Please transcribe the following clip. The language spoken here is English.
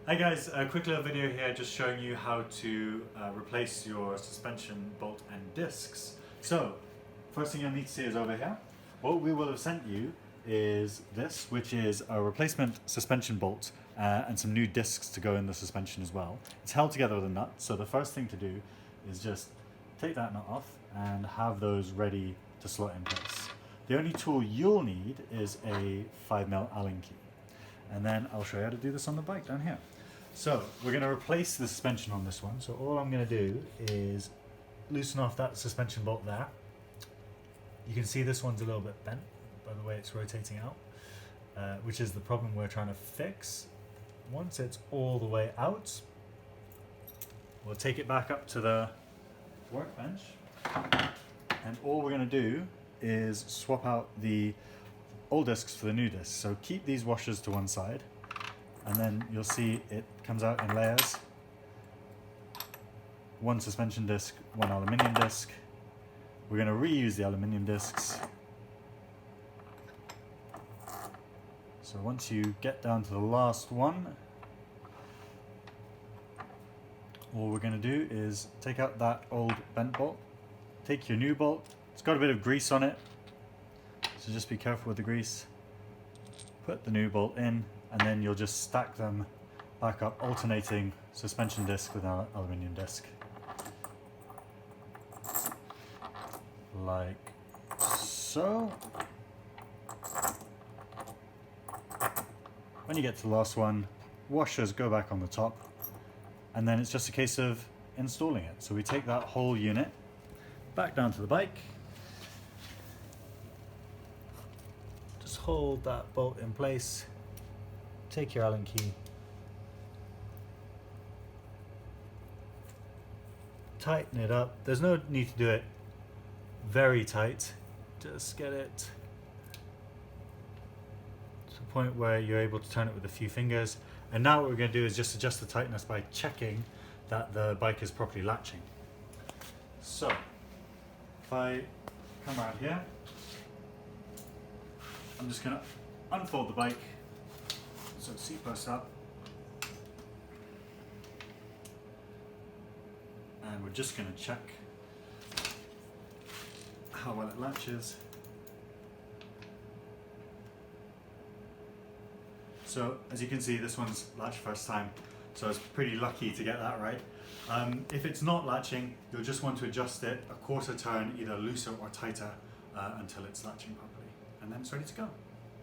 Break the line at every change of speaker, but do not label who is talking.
Hi guys, a quick little video here just showing you how to replace your suspension bolt and discs. So, first thing you'll need to see is over here. What we will have sent you is this, which is a replacement suspension bolt and some new discs to go in the suspension as well. It's held together with a nut, so the first thing to do is just take that nut off and have those ready to slot in place. The only tool you'll need is a 5mm Allen key. And then I'll show you how to do this on the bike down here. So we're going to replace the suspension on this one. So all I'm going to do is loosen off that suspension bolt there. You can see this one's a little bit bent by the way it's rotating out, which is the problem we're trying to fix. Once it's all the way out, we'll take it back up to the workbench, and all we're going to do is swap out the old discs for the new discs. So keep these washers to one side, and then you'll see it comes out in layers. One suspension disc, one aluminium disc. We're going to reuse the aluminium discs. So once you get down to the last one, all we're going to do is take out that old bent bolt, take your new bolt. It's got a bit of grease on it, so just be careful with the grease. Put the new bolt in, and then you'll just stack them back up, alternating suspension disc with an aluminium disc. Like so. When you get to the last one, washers go back on the top, and then it's just a case of installing it. So we take that whole unit back down to the bike. Just hold that bolt in place, take your Allen key, tighten it up. There's no need to do it very tight, just get it to the point where you're able to turn it with a few fingers. And now what we're going to do is just adjust the tightness by checking that the bike is properly latching. So if I come around here, I'm just going to unfold the bike, so seat post up, and we're just going to check how well it latches. So as you can see, this one's latched first time, so I was pretty lucky to get that right. If it's not latching, you'll just want to adjust it a quarter turn, either looser or tighter, until it's latching properly, and then it's ready to go.